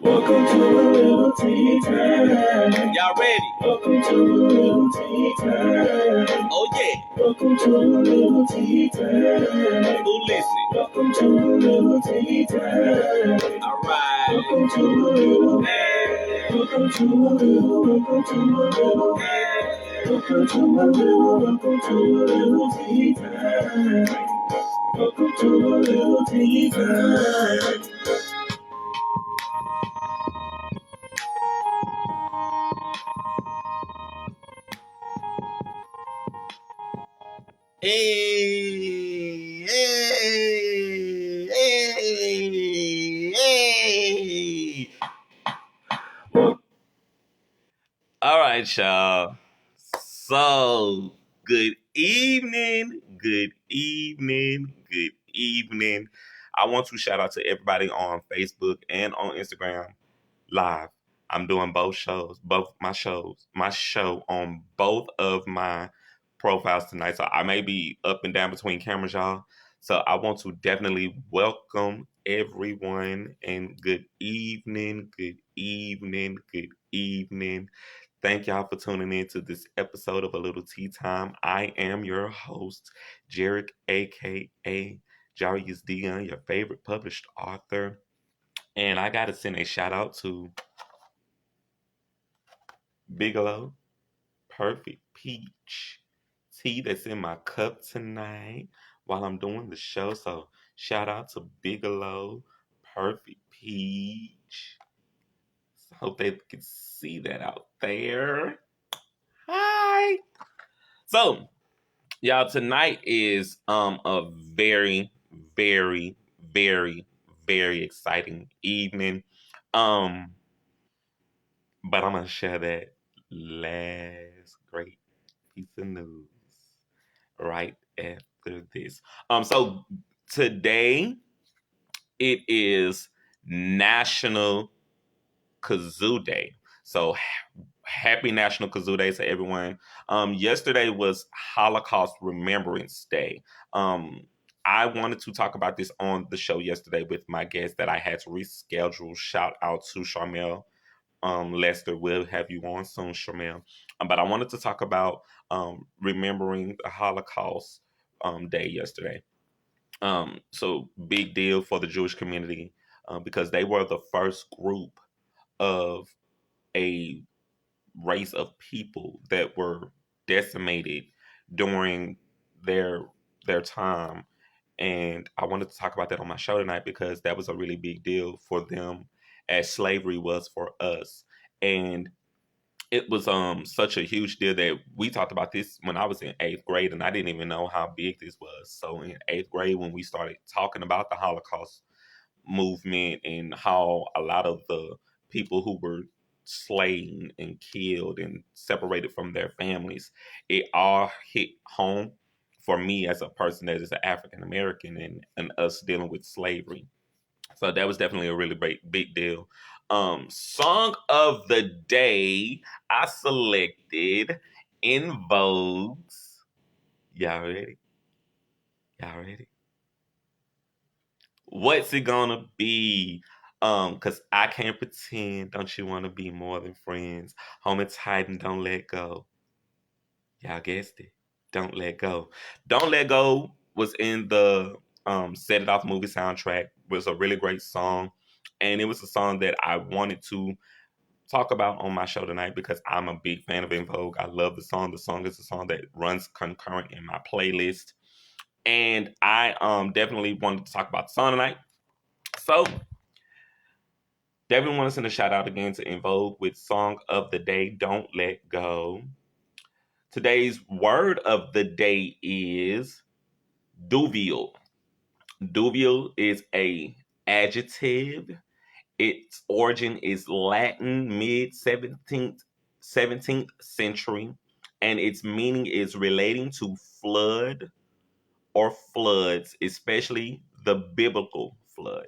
Welcome to a Lil Tea Time. Y'all ready? Welcome to a Lil Tea Time. Oh yeah. Welcome to a Lil Tea Time. Who listening? Welcome to a Lil Tea Time. All right. Welcome to a Lil. Welcome to a Lil. Welcome to a Lil. Welcome to a Lil. Welcome to a Lil Tea Time. Welcome to a Lil Tea Time. Hey, hey, hey, hey. All right, y'all. So, good evening, good evening, good evening. I want to shout out to everybody on Facebook and on Instagram Live. I'm doing both my show on both of my profiles tonight. So I may be up and down between cameras, y'all. So I want to definitely welcome everyone and good evening, good evening, good evening. Thank y'all for tuning in to this episode of A Little Tea Time. I am your host, Jarek, aka Jarius Dion, your favorite published author. And I gotta send a shout out to Bigelow, Perfect Peach tea that's in my cup tonight while I'm doing the show. So shout out to Bigelow, Perfect Peach. Hope they can see that out there. Hi. So y'all, tonight is a very, very, very, very exciting evening. But I'm gonna share that last great piece of news right after this. So today it is National Kazoo Day. So happy National Kazoo Day to everyone. Yesterday was Holocaust Remembrance Day. I wanted to talk about this on the show yesterday with my guest that I had to reschedule. Shout out to Charmel Lester. Will have you on soon, Charmel. But I wanted to talk about remembering the Holocaust Day yesterday. So big deal for the Jewish community because they were the first group of a race of people that were decimated during their time. And I wanted to talk about that on my show tonight because that was a really big deal for them as slavery was for us. And it was such a huge deal that we talked about this when I was in 8th grade, and I didn't even know how big this was. So in 8th grade, when we started talking about the Holocaust movement and how a lot of the people who were slain and killed and separated from their families, it all hit home for me as a person that is an African American and us dealing with slavery. So that was definitely a really big deal. Song of the day I selected In Vogue's. Y'all ready? Y'all ready? What's it gonna be? Cause I can't pretend. Don't you wanna be more than friends? Home and tight and don't let go. Y'all guessed it. Don't let go. Don't let go was in the Set It Off movie soundtrack. Was a really great song, and it was a song that I wanted to talk about on my show tonight because I'm a big fan of In Vogue. I love the song. The song is a song that runs concurrent in my playlist, and I definitely wanted to talk about the song tonight. So definitely want to send a shout out again to In Vogue with Song of the Day, Don't Let Go. Today's word of the day is duvial. Duvial is a adjective. Its origin is Latin, mid 17th century, and its meaning is relating to flood or floods, especially the biblical flood.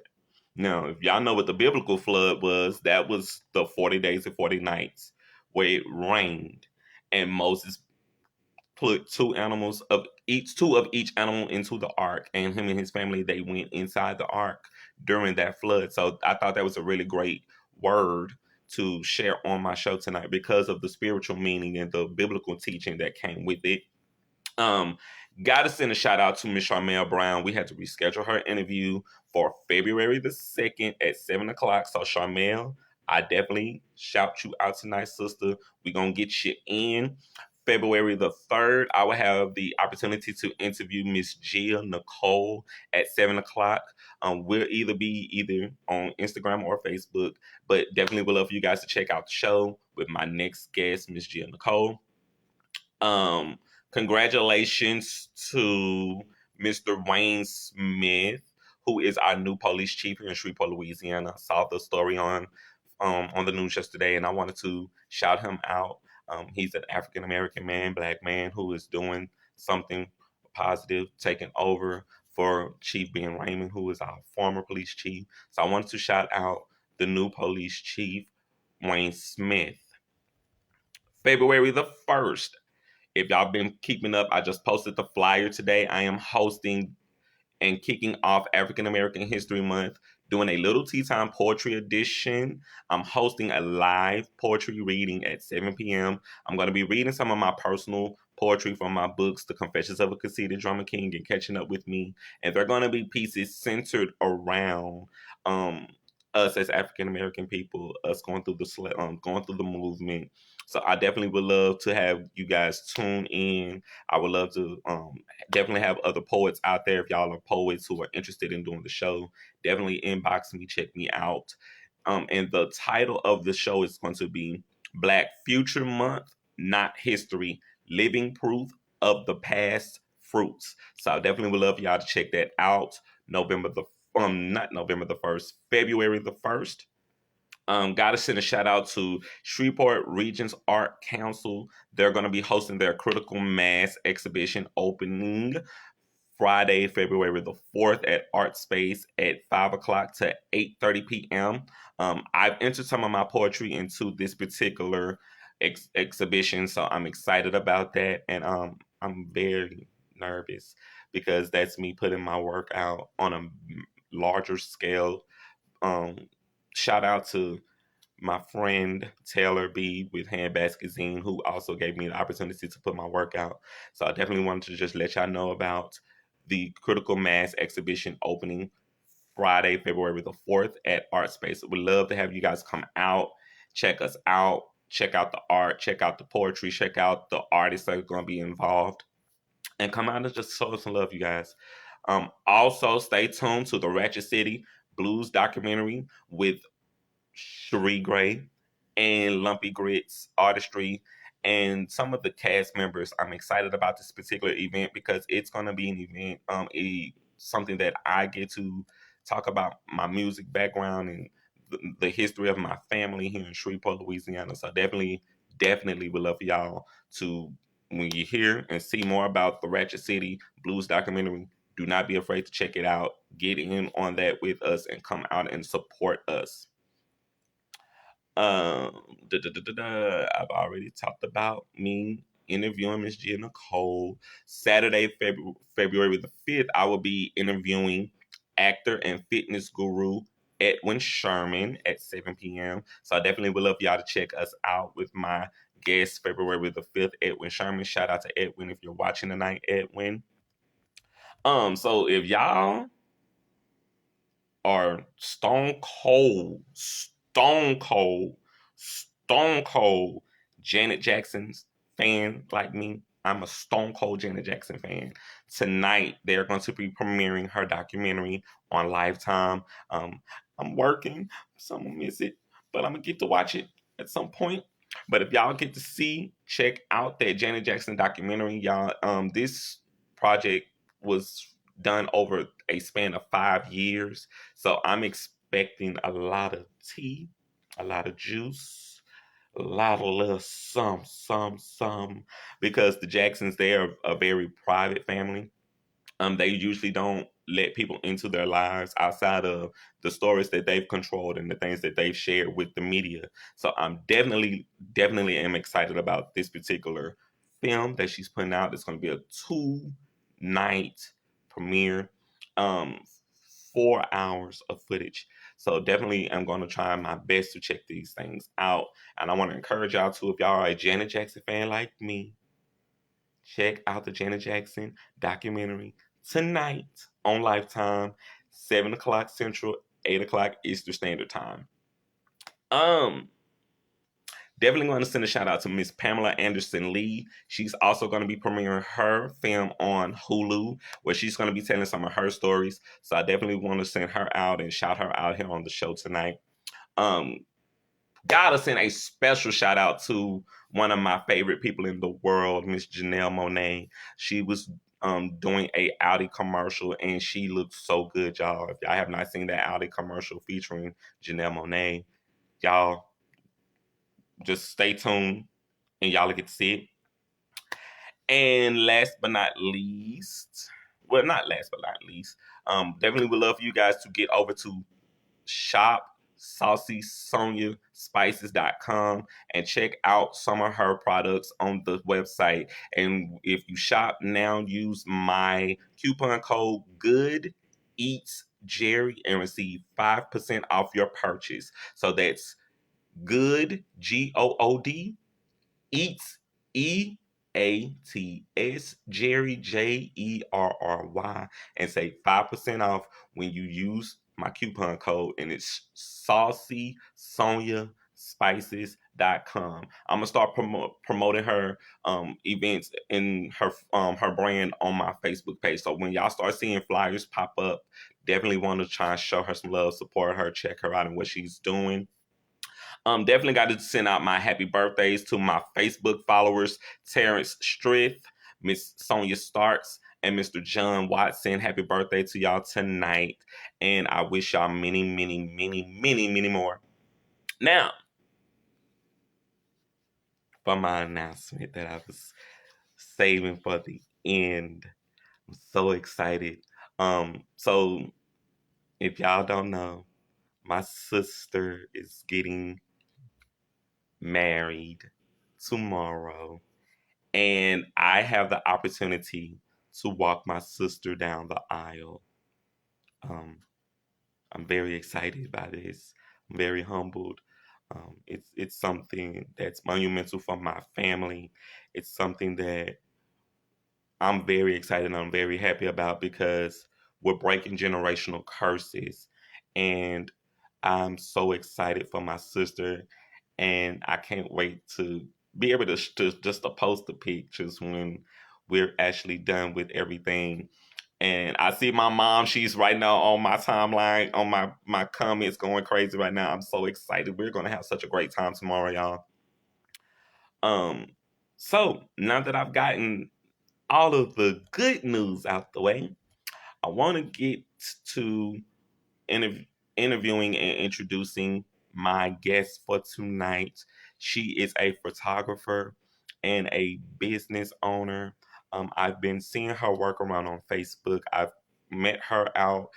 Now, if y'all know what the biblical flood was, that was the 40 days and 40 nights where it rained and Moses put two of each animal into the ark, and him and his family, they went inside the ark during that flood. So I thought that was a really great word to share on my show tonight because of the spiritual meaning and the biblical teaching that came with it. Um, Gotta send a shout out to Miss Charmel Brown. We had to reschedule her interview for February the 2nd at 7 o'clock. So, Charmel, I definitely shout you out tonight, sister. We're going to get you in. February the 3rd, I will have the opportunity to interview Miss Gia Nicole at 7 o'clock. We'll either be either on Instagram or Facebook, but definitely would love for you guys to check out the show with my next guest, Miss Gia Nicole. Um, Congratulations to Mr. Wayne Smith, who is our new police chief here in Shreveport, Louisiana. I saw the story on the news yesterday, and I wanted to shout him out. He's an African American man, black man, who is doing something positive, taking over for Chief Ben Raymond, who is our former police chief. So I wanted to shout out the new police chief, Wayne Smith. February the 1st, if y'all been keeping up, I just posted the flyer today. I am hosting and kicking off African American History Month, doing a Little Tea Time Poetry Edition. I'm hosting a live poetry reading at 7 p.m. I'm going to be reading some of my personal poetry from my books, The Confessions of a Conceited Drama King and Catching Up with Me. And they're going to be pieces centered around us as African American people, us going through the movement. So I definitely would love to have you guys tune in. I would love to definitely have other poets out there. If y'all are poets who are interested in doing the show, definitely inbox me, check me out. And the title of the show is going to be Black Future Month, Not History, Living Proof of the Past Fruits. So I definitely would love y'all to check that out. Not November the 1st, February the 1st. Gotta send a shout out to Shreveport Regions Art Council. They're going to be hosting their critical mass exhibition opening Friday, February the 4th at Art Space at 5 o'clock to 8:30 p.m. I've entered some of my poetry into this particular exhibition, so I'm excited about that. And I'm very nervous because that's me putting my work out on a larger scale. Um, Shout out to my friend Taylor B with Handbasket Zine, who also gave me the opportunity to put my work out. So I definitely wanted to just let y'all know about the Critical Mass exhibition opening Friday, February the 4th at Art Space. We'd love to have you guys come out, check us out, check out the art, check out the poetry, check out the artists that are going to be involved, and come out and just show us some love, you guys. Also, stay tuned to the Ratchet City Blues documentary with Cherie Gray and Lumpy Grits Artistry and some of the cast members. I'm excited about this particular event because it's going to be an event, something that I get to talk about my music background and the history of my family here in Shreveport, Louisiana. So definitely would love for y'all to, when you hear and see more about the Ratchet City Blues documentary, do not be afraid to check it out. Get in on that with us and come out and support us. Um, I've already talked about me interviewing Miss Gia Nicole. Saturday, February the 5th, I will be interviewing actor and fitness guru Edwin Sherman at 7 p.m. So I definitely would love y'all to check us out with my guest February the 5th, Edwin Sherman. Shout out to Edwin if you're watching tonight, Edwin. So if y'all are stone cold Janet Jackson's fan like me. I'm a stone cold Janet Jackson fan. Tonight, they're going to be premiering her documentary on Lifetime. I'm working, so I'm going to miss it, but I'm going to get to watch it at some point. But if y'all get to check out that Janet Jackson documentary, y'all. This project was done over a span of 5 years. So I'm expecting a lot of tea, a lot of juice, a lot of little some, because the Jacksons, they are a very private family. They usually don't let people into their lives outside of the stories that they've controlled and the things that they've shared with the media. So I'm definitely am excited about this particular film that she's putting out. It's going to be a 2-night premiere, 4 hours of footage. So definitely I'm going to try my best to check these things out. And I want to encourage y'all too, if y'all are a Janet Jackson fan like me, check out the Janet Jackson documentary tonight on Lifetime, 7 o'clock Central, 8 o'clock Eastern Standard Time. Um, Definitely going to send a shout out to Miss Pamela Anderson Lee. She's also going to be premiering her film on Hulu, where she's going to be telling some of her stories. So I definitely want to send her out and shout her out here on the show tonight. Um, Gotta send a special shout out to one of my favorite people in the world, Miss Janelle Monae. She was doing a Audi commercial and she looked so good, y'all. If y'all have not seen that Audi commercial featuring Janelle Monae, y'all just stay tuned and y'all will get to see it. And last but not least, well, not last but not least, definitely would love for you guys to get over to shop SaucySoniaSpices.com and check out some of her products on the website. And if you shop now, use my coupon code GOODEATSJERRY and receive 5% off your purchase. So that's GOOD, GOOD, Eats, Jerry, JERRY, and save 5% off when you use my coupon code, and it's SaucySoniaSpices.com. I'm gonna start promoting her events in her brand on my Facebook page. So when y'all start seeing flyers pop up, definitely want to try and show her some love, support her, check her out and what she's doing. Definitely got to send out my happy birthdays to my Facebook followers, Terrence Strith, Miss Sonia Starks, and Mr. John Watson. Happy birthday to y'all tonight. And I wish y'all many, many, many, many, many more. Now, for my announcement that I was saving for the end. I'm so excited. So if y'all don't know, my sister is getting married tomorrow, and I have the opportunity to walk my sister down the aisle. Um, I'm very excited by this. I'm very humbled. It's something that's monumental for my family. It's something that I'm very excited and I'm very happy about because we're breaking generational curses. And I'm so excited for my sister. And I can't wait to be able to just to post the pictures when we're actually done with everything. And I see my mom, she's right now on my timeline, on my comments going crazy right now. I'm so excited. We're gonna have such a great time tomorrow, y'all. Um, so now that I've gotten all of the good news out the way, I want to get to interv- interviewing and introducing my guest for tonight. She is a photographer and a business owner. I've been seeing her work around on Facebook. I've met her out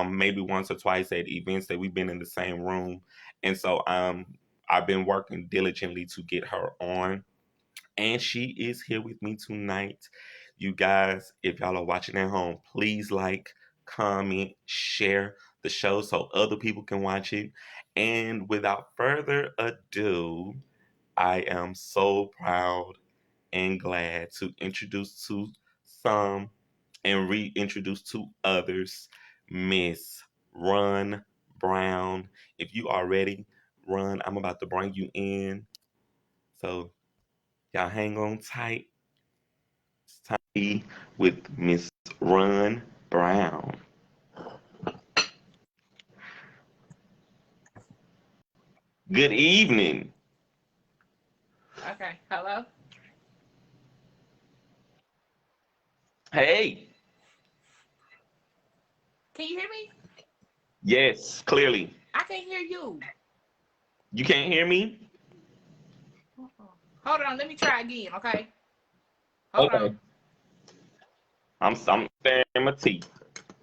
maybe once or twice at events that we've been in the same room. And so I've been working diligently to get her on, and she is here with me tonight. You guys, if y'all are watching at home, please like, comment, share the show so other people can watch it. And without further ado, I am so proud and glad to introduce to some and reintroduce to others Miss Run Brown. If you are ready, Run, I'm about to bring you in. So y'all hang on tight. It's time to be with Miss Run Brown. Good evening. Okay. Hello? Hey. Can you hear me? Yes, clearly. I can't hear you. You can't hear me? Hold on. Let me try again, okay? Hold Okay. on. I'm staring my teeth.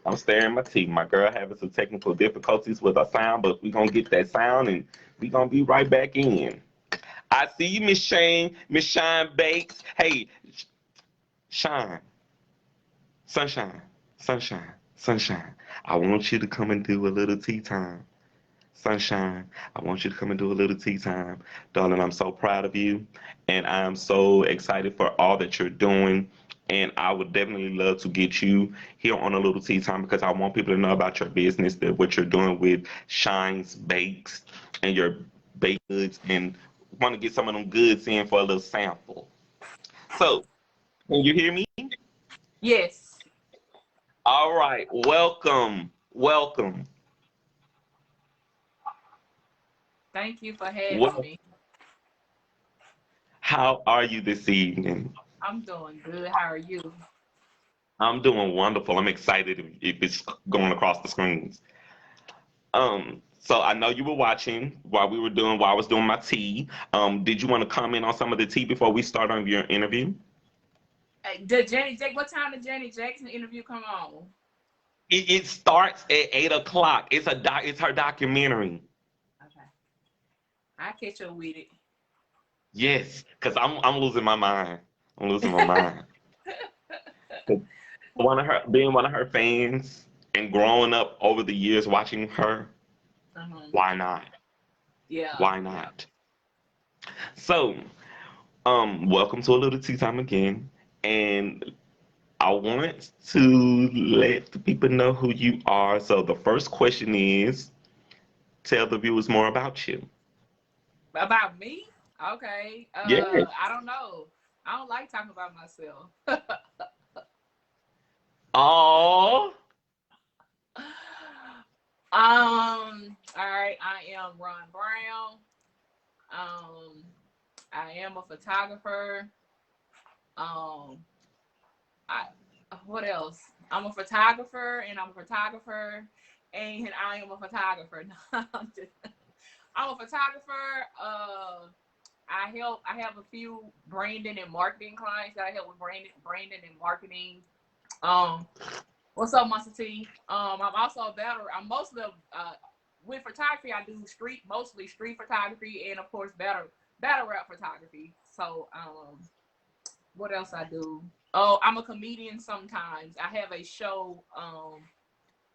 I'm staring my teeth. My girl having some technical difficulties with her sound, but we gonna get that sound and we gonna be right back in. I see you, Miss Shane, Miss Shine Bakes. Hey, Shine, sunshine, sunshine, sunshine. I want you to come and do a little tea time. Sunshine, I want you to come and do a little tea time. Darling, I'm so proud of you, and I am so excited for all that you're doing. And I would definitely love to get you here on a little tea time because I want people to know about your business, that what you're doing with Shines Bakes and your baked goods, and want to get some of them goods in for a little sample. So, can you hear me? Yes. All right, welcome, welcome. Thank you for having Well, me. how are you this evening? I'm doing good. How are you? I'm doing wonderful. I'm excited if it's going across the screens. So I know you were watching while I was doing my tea. Did you want to comment on some of the tea before we start on your interview? Hey, did Janet Jack? What time did Janet Jackson interview come on? It starts at 8 o'clock. It's her documentary. Okay, I catch up with it. Yes, because I'm losing my mind. I'm losing my mind. Being one of her fans and growing up over the years watching her. Uh-huh. Why not? Yeah, Why yeah. not? So, welcome to a little tea time again, and I want to let the people know who you are. So the first question is, tell the viewers more about you. About me? Okay. Yes. I don't know. I don't like talking about myself. Oh, All right. I am Ron Brown. Um, I am a photographer. Um, I what else? I'm a photographer, and I'm a photographer, and I am a photographer. I'm a photographer. I have a few branding and marketing clients that I help with branding and marketing. Um, what's up, Monster T? I'm also a battle. I'm mostly with photography. I do mostly street photography, and of course battle rap photography. So what else I do? Oh, I'm a comedian sometimes. I have a show.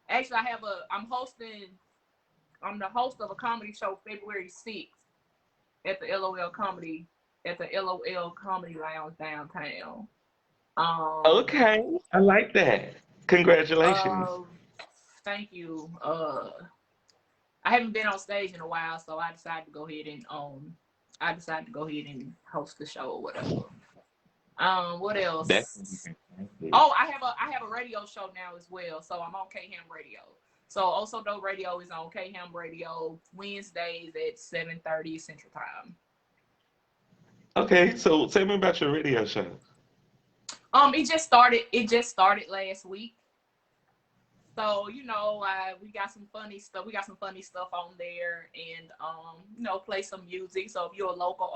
Actually, I'm the host of a comedy show February 6th at the LOL Comedy Lounge downtown. Um, okay. I like that. Congratulations. uh, Thank you. I haven't been on stage in a while, so I decided to go ahead and host the show or whatever. What That's else? fantastic. Oh, I have a radio show now as well. So I'm on KHAM Radio. So Also Dope Radio is on KHAM Radio Wednesdays at 7:30 Central Time. Okay, so tell me about your radio show. It just started last week. So we got some funny stuff. We got some funny stuff on there, and play some music. So if you're a local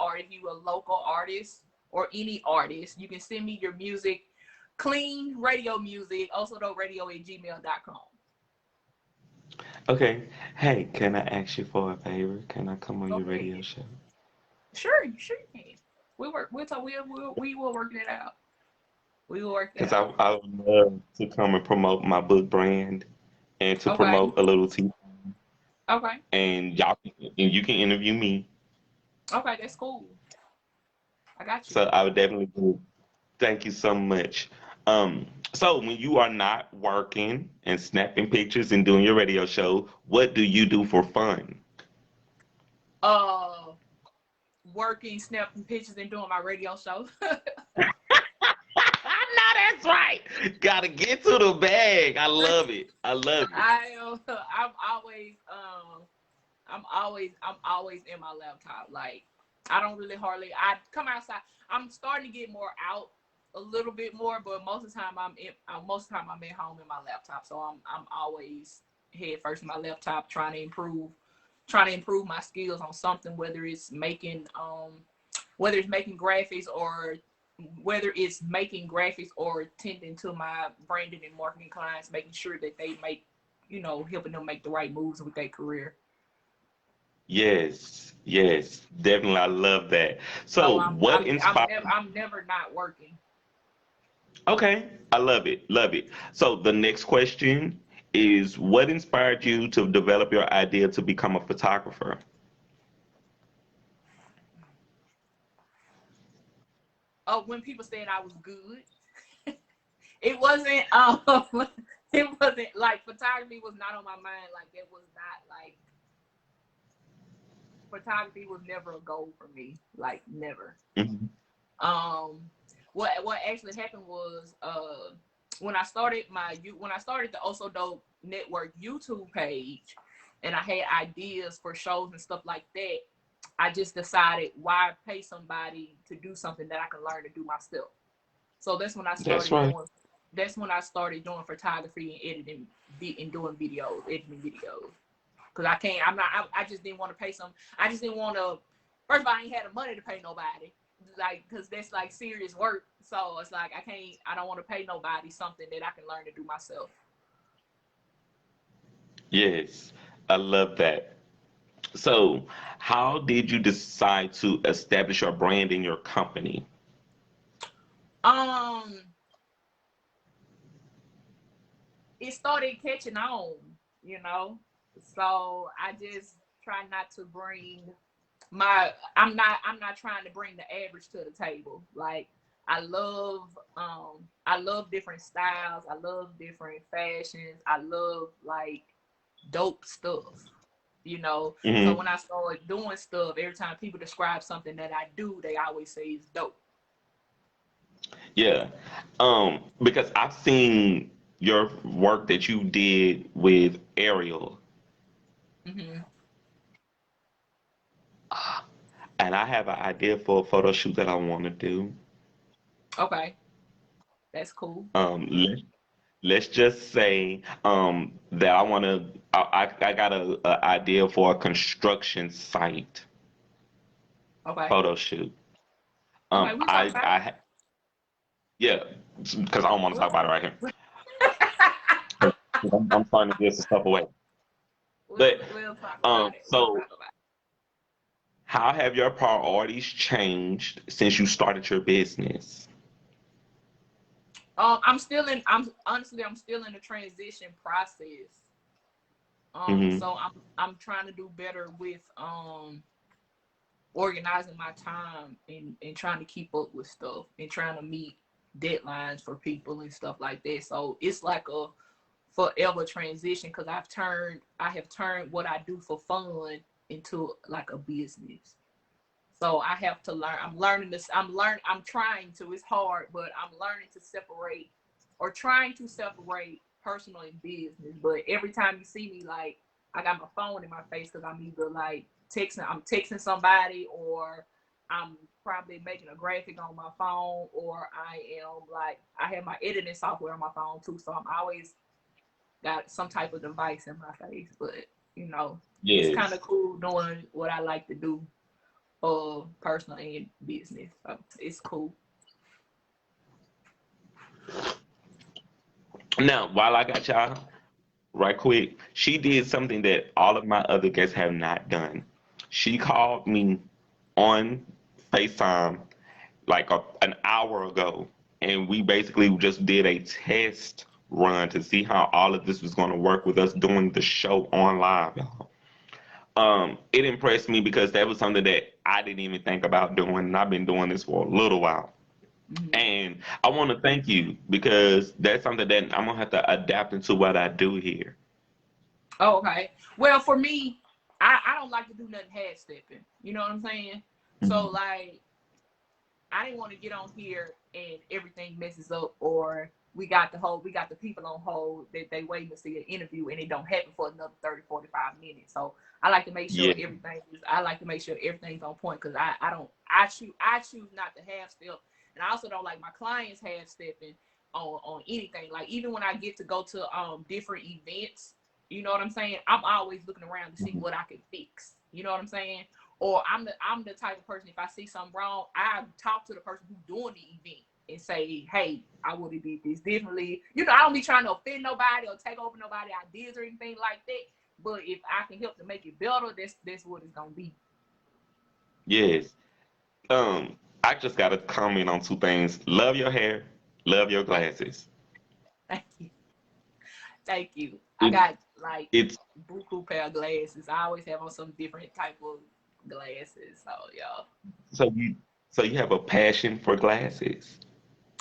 artist or any artist, you can send me your music, clean radio music, also though radio at gmail.com. Okay. Hey, can I ask you for a favor? Can I come on Go your radio ahead. show? Sure, sure you can. We will work it out. We will work it Because out. I would love to come and promote my book brand and to Okay. promote a little tea. Okay. And you can interview me. Okay, that's cool. I got you. So I would definitely do. Thank you so much. So when you are not working and snapping pictures and doing your radio show, what do you do for fun? Uh Working, snapping pictures, and doing my radio show. No, that's right. Gotta get to the bag. I love it. I love it. I'm always in my laptop. Like I don't really hardly I come outside. I'm starting to get more out a little bit more, but most of the time I'm at home in my laptop. So I'm always head first in my laptop trying to improve my skills on something, whether it's making graphics or tending to my branding and marketing clients, making sure that they helping them make the right moves with their career. Yes, yes, definitely. I love that. So So, what inspired? I'm never not working. Okay, I love it. Love it. So, the next question is what inspired you to develop your idea to become a photographer? Oh, when people said I was good, it wasn't. It wasn't like photography was not on my mind. Like it was not like photography was never a goal for me. Like never. Mhm. Um, what actually happened was when I started the Also Dope Network YouTube page, and I had ideas for shows and stuff like that. I just decided why pay somebody to do something that I can learn to do myself. So that's when I That's started right. doing. That's when I started doing photography and editing, and doing videos, editing videos. Cause I can't. I'm not. I just didn't want to pay some. I just didn't want to. First of all, I ain't had the money to pay nobody. Like, cause that's like serious work. So it's like I can't. I don't want to pay nobody something that I can learn to do myself. Yes, I love that. So, how did you decide to establish your brand in your company? Um, it started catching on. You know, so I just try not to bring I'm not trying to bring the average to the table. Like I love different styles, I love different fashions, I love like dope stuff, you know. So Hmm. when I start doing stuff, every time people describe something that I do, they always say it's dope. Yeah, because I've seen your work that you did with Ariel, Hmm. and I have an idea for a photo shoot that I want to do. Okay, that's cool. Let's just say that I want to. I got a idea for a construction site Okay. photo shoot. Okay, we talk about Yeah, because I don't want to talk it. about it right here. I'm trying to get some stuff away. But We'll talk about it. We'll so talk about how have your priorities changed since you started your business? it. I'm still in the transition process. Hmm. So I'm trying to do better with organizing my time and trying to keep up with stuff and trying to meet deadlines for people and stuff like that. So it's like a forever transition because I have turned what I do for fun into like a business. So I have to learn. I'm learning this. I'm trying to. It's hard, but I'm learning to separate, or trying to separate personal and business. But every time you see me, like I got my phone in my face because I'm either like texting. I'm texting somebody, or I'm probably making a graphic on my phone, or I have my editing software on my phone too. So I'm always got some type of device in my face. But you know, it's kind Yes. of cool doing what I like to do for personal and business. So it's cool. Now, while I got y'all right quick, she did something that all of my other guests have not done. She called me on FaceTime like an hour ago, and we basically just did a test run to see how all of this was going to work with us doing the show on live, y'all. It impressed me because that was something that I didn't even think about doing, and I've been doing this for a little while. Hmm. And I want to thank you because that's something that I'm gonna have to adapt into what I do here. Oh, okay. Well, for me, I don't like to do nothing half stepping. You know what I'm saying? So Mhm. like I didn't want to get on here and everything messes up, or we got the people on hold that they waiting to see an interview and it don't happen for another 30, 45 minutes. So I like to make Yeah, sure everything's on point because I don't I choose not to half step, and I also don't like my clients half stepping on anything. Like even when I get to go to different events, you know what I'm saying? I'm always looking around to see mhm. what I can fix. You know what I'm saying? Or I'm the type of person, if I see something wrong, I talk to the person who's doing the event and say, hey, I would have did this differently. You know, I don't be trying to offend nobody or take over nobody's ideas or anything like that. But if I can help to make it better, that's what it's gonna be. Yes. I just got to comment on two things. Love your hair. Love your Thank glasses. thank you. Thank you. I It, got like it's buku pair of glasses. I always have on some different type of glasses. So yeah. so you have a passion for glasses.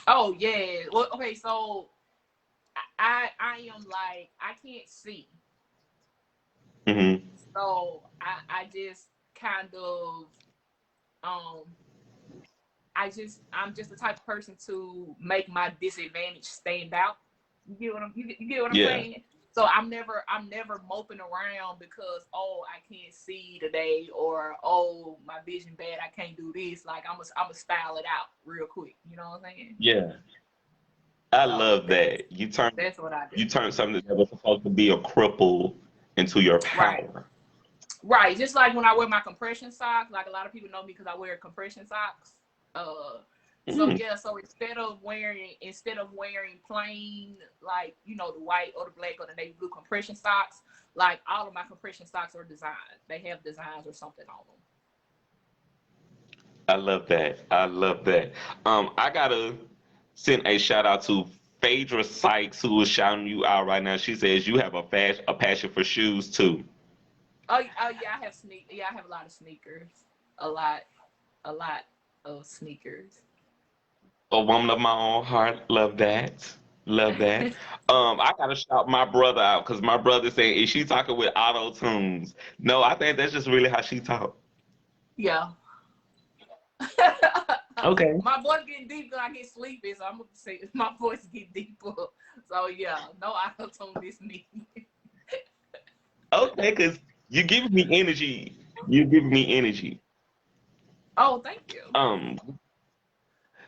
Oh yeah. Well, okay. So I am like I can't see. Hmm. So I just kind of um I'm just the type of person to make my disadvantage stand out. You get what I'm Yeah. saying? So I'm never moping around because oh I can't see today or oh my vision bad I can't do this. Like I'm a style it out real quick. You know what I'm saying? Yeah. I So love that. that's what I do. You turn something that was supposed to be a cripple into your Right. power. Right. Just like when I wear my compression socks, like a lot of people know me because I wear compression socks. Uh, so Mm, yeah, so instead of wearing plain like the white or the black or the navy blue compression socks, like all of my compression socks are designed. They have designs or something on them. I love that. I love that. I gotta send a shout out to Phaedra Sykes, who is shouting you out right now. She says you have a passion for shoes too. Oh yeah, I have a lot of sneakers. A lot, a lot of sneakers. A woman of my own heart. Love that. Love that. I gotta shout my brother out because my brother saying, is she talking with auto tunes? No, I think that's just really how she talk. Yeah. Okay. My voice getting deep when I get sleepy, so I'm gonna say my voice get deeper. So yeah, no auto tune this me. Okay, because you giving me energy. You're giving me energy. Oh, thank you. Um,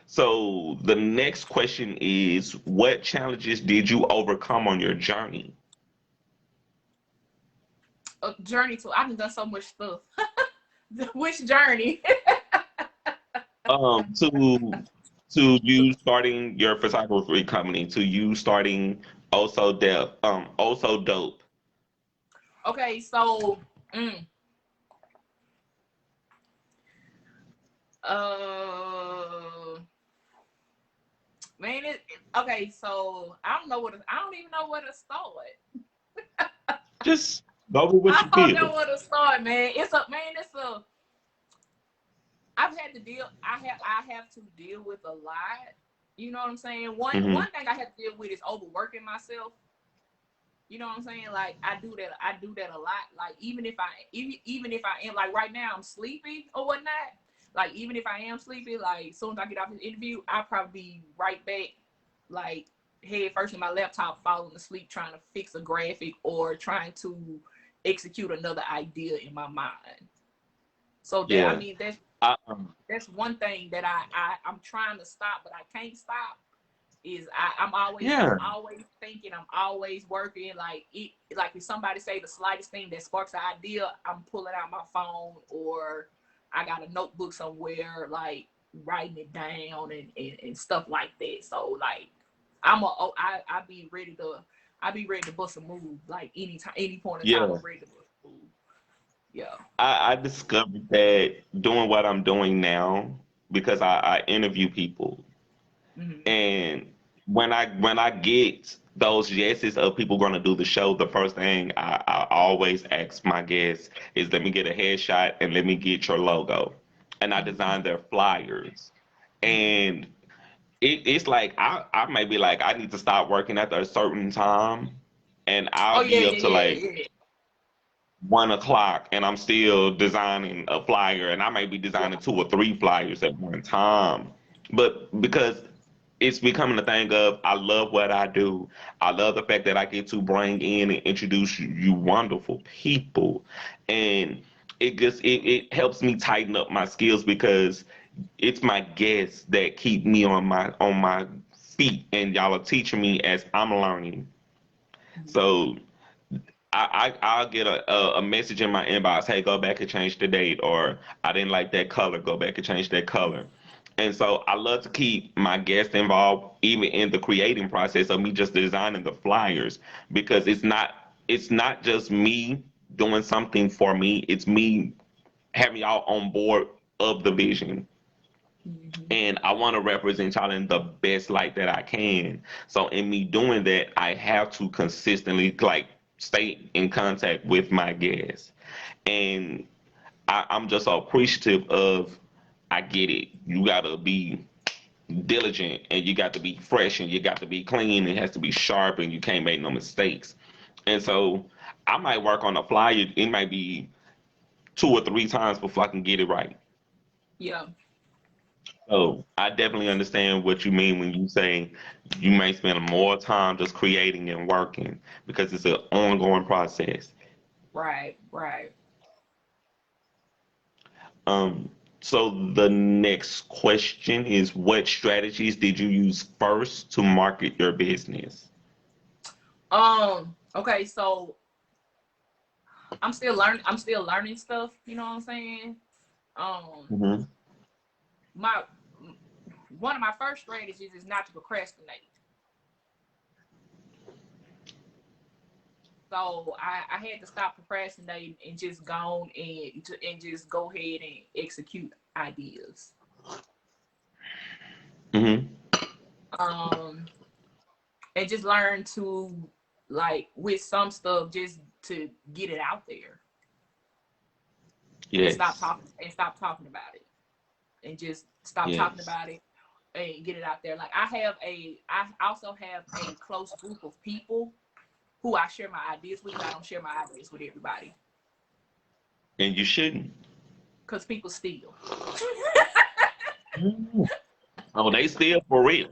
so the next question is, what challenges did you overcome on your journey? Journey to I've done so much stuff. Which journey? To you starting your photography company, to you starting also dope. Okay, so mm, uh man okay, so I don't even know where to start. Just go with what I you don't know feel. where to start, man. It's a I have to deal with a lot. You know what I'm saying? One Hmm. one thing I have to deal with is overworking myself. You know what I'm saying? Like I do that a lot. Like even if I am like right now I'm sleepy or whatnot. Like even if I am sleepy, like as soon as I get off this interview, I'll probably be right back, like head first in my laptop, falling asleep, trying to fix a graphic or trying to execute another idea in my mind. So that I Yeah. mean that's I, that's one thing that I'm trying to stop, but I can't stop. Is I'm yeah. always thinking, I'm always working. Like if somebody say the slightest thing that sparks an idea, I'm pulling out my phone or I got a notebook somewhere, like writing it down and stuff like that. So like I be ready to bust a move like anytime, any point in time Yeah. I'm ready to bust a move. Yeah. I discovered that doing what I'm doing now because I interview people. Hmm. And when I get those yeses of people going to do the show, the first thing I always ask my guests is let me get a headshot and let me get your logo. And I Hmm. design their flyers. Hmm. And it's like I may be like I need to stop working after a certain time, and Oh I'll yeah, be up yeah, to yeah, like yeah. 1 o'clock, and I'm still designing a flyer, and I may be Yeah. designing 2 or 3 flyers at one time. But because it's becoming a thing of I love what I do. I love the fact that I get to bring in and introduce you wonderful people. And it helps me tighten up my skills because it's my guests that keep me on my feet and y'all are teaching me as I'm learning. Mhm. So I'll get a message in my inbox, hey, go back and change the date, or I didn't like that color, go back and change that color. And so I love to keep my guests involved even in the creating process of me just designing the flyers because it's not just me doing something for me, it's me having y'all on board of the vision. And I want to represent y'all in the best light that I can. So in me doing that, I have to consistently like stay in contact with my guests. And I'm just so appreciative of I get it. You gotta be diligent and you got to be fresh and you got to be clean. It has to be sharp and you can't make no mistakes. And so I might work on a flyer. It might be 2 or 3 times before I can get it right. Yeah. So I definitely understand what you mean when you say you may spend more time just creating and working because it's an ongoing process. Right. Right. Um, so the next question is what strategies did you use first to market your business? Okay, so I'm still learning. I'm still learning stuff. You know what I'm saying? Um, Mm-hmm. my one of my first strategies is not to procrastinate. So I had to stop procrastinating and just go on and just go ahead and execute ideas. Mm-hmm. Um, and just learn to like with some stuff just to get it out there and Yes. stop talking about it and just stop talking Yes. about it and get it out there. Like I also have a close group of people who I share my ideas with, but I don't share my ideas with everybody And you shouldn't. because people steal. Mm. Oh, they still for real.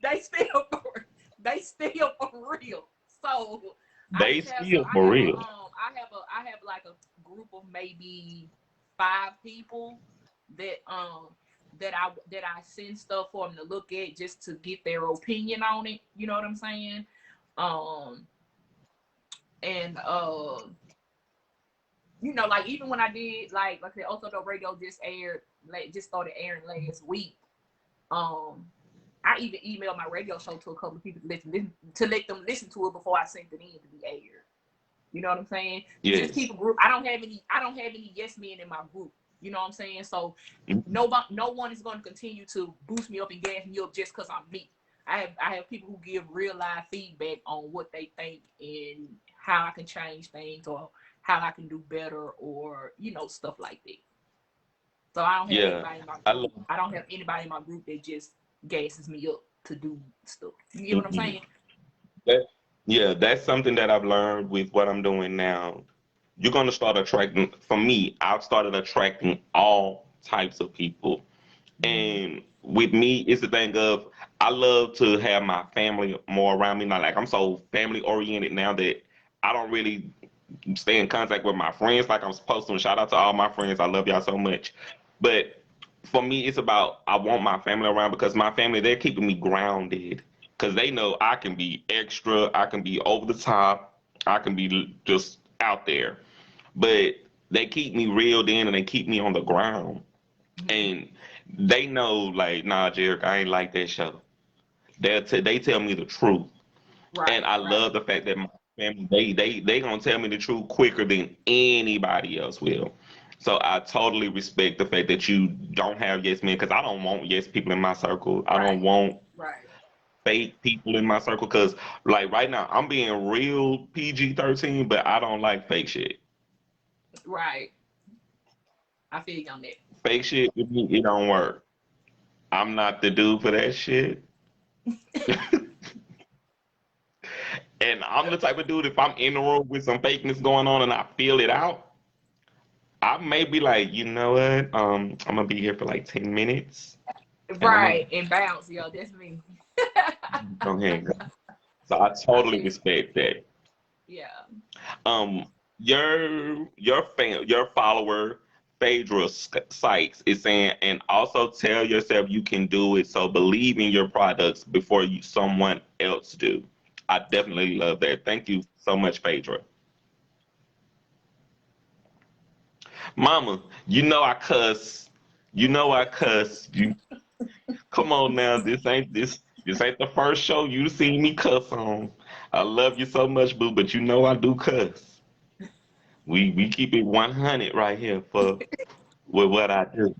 they steal for they steal for real. So I They just have so still for real. I have like a group of maybe 5 people that that I send stuff for them to look at just to get their opinion on it. You know what I'm saying? Um and you know, like even when I did like I said, also the radio just started airing last week. Um I even emailed my radio show to a couple of people to let them listen to it before I sent it in to be aired. You know what I'm saying? To just Yes. keep a group. I don't have any yes men in my group. You know what I'm saying? So no one is going to continue to boost me up and gas me up just because I'm me. I have people who give real live feedback on what they think and how I can change things or how I can do better or you know stuff like that. So I don't have Yeah. anybody in my I group. love. I don't have anybody in my group that just gasses me up to do stuff. You get what I'm Mhm. saying? That, yeah, that's something that I've learned with what I'm doing now. You're gonna start attracting. For me, I've started attracting all types of people. Mm-hmm. And with me, it's the thing of I love to have my family more around me. Not like I'm so family oriented now that I don't really stay in contact with my friends like I'm supposed to. And shout out to all my friends. I love y'all so much. But for me, it's about I want my family around because my family, they're keeping me grounded because they know I can be extra, I can be over the top, I can be just out there. But they keep me reeled in and they keep me on the ground. Mm-hmm. And they know, like, nah, Jerick, I ain't like that show. They tell me the truth. And Right, I right, love the fact that my family they gonna tell me the truth quicker than anybody else will. So I totally respect the fact that you don't have yes men because I don't want yes people in my circle. I don't right, want right, fake people in my circle because like right now I'm being real PG-13, but I don't like fake shit. right. I feel you on that. Fake shit with me, it don't work. I'm not the dude for that shit. And I'm the type of dude if I'm in the room with some fakeness going on and I feel it out, I may be like, you know what? I'm gonna be here for like 10 minutes, and I'm gonna Right, and bounce, yo, that's me. go ahead. So I I totally feel respect that. yeah. Um, your follower Phaedra Sykes is saying, and also tell yourself you can do it. So believe in your products before someone else do. I definitely love that. Thank you so much, Phaedra. Mama, you know I cuss. You know I cuss. You come on now. This ain't the first show you seen me cuss on. I love you so much, boo, but you know I do cuss. We keep it 100 right here for with what I do.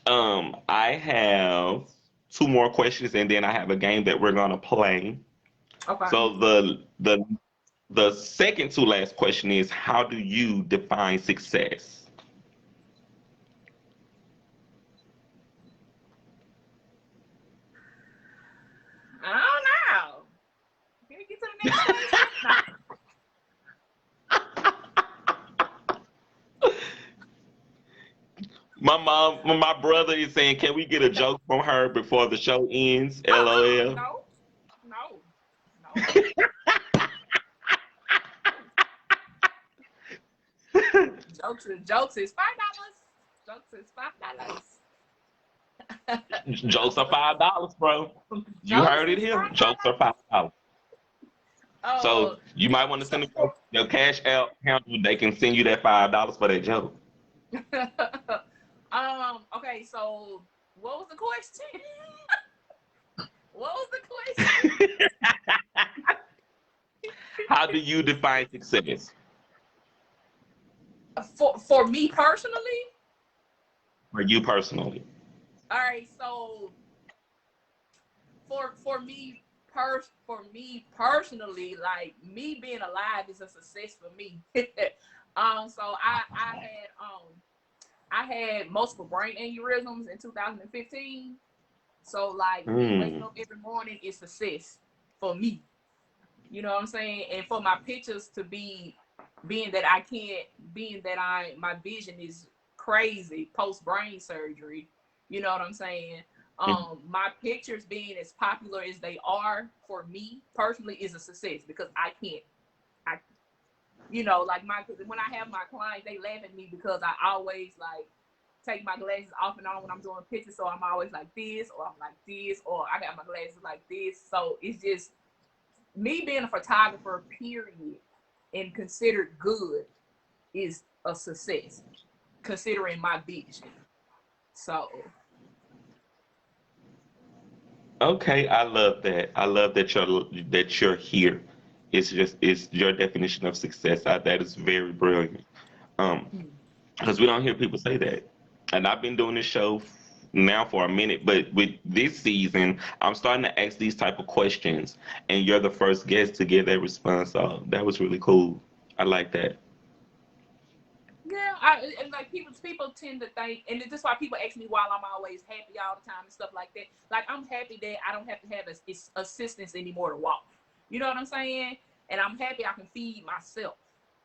I have two more questions, and then I have a game that we're gonna play. Okay. So the second to last question is, how do you define success? I don't know. Can we get to the next question? Nah. My brother is saying, can we get a joke from her before the show ends? LOL. No, no, no. Jokes is $5. Jokes is $5. Jokes are $5, bro. You Jokes heard it is here. Jokes are $5. $5. Oh, So you might want to send them so your cash out handle. They can send you that $5 for that joke. okay, so what was the question? What was the question? How do you define success? For me personally? For you personally. All right, so for me personally, like me being alive is a success for me. So I had multiple brain aneurysms in 2015. So like me waking up every morning is success for me. You know what I'm saying? And for my pictures to be being that my vision is crazy post brain surgery. You know what I'm saying? My pictures being as popular as they are for me personally is a success because I like when I have my clients, they laugh at me because I always like take my glasses off and on when I'm doing pictures. So I'm always like this, or I'm like this, or I got my glasses like this. So it's just me being a photographer, period, and considered good is a success, considering my vision. So Okay, I love that. I love that you're here. It's your definition of success. That is very brilliant. Um, because we don't hear people say that. And I've been doing this show now for a minute, but with this season, I'm starting to ask these type of questions, and you're the first guest to give that response. So that was really cool. I like that. yeah, and like people tend to think, and this is why people ask me why I'm always happy all the time and stuff like that. Like I'm happy that I don't have to have assistance anymore to walk. You know what I'm saying? And I'm happy I can feed myself.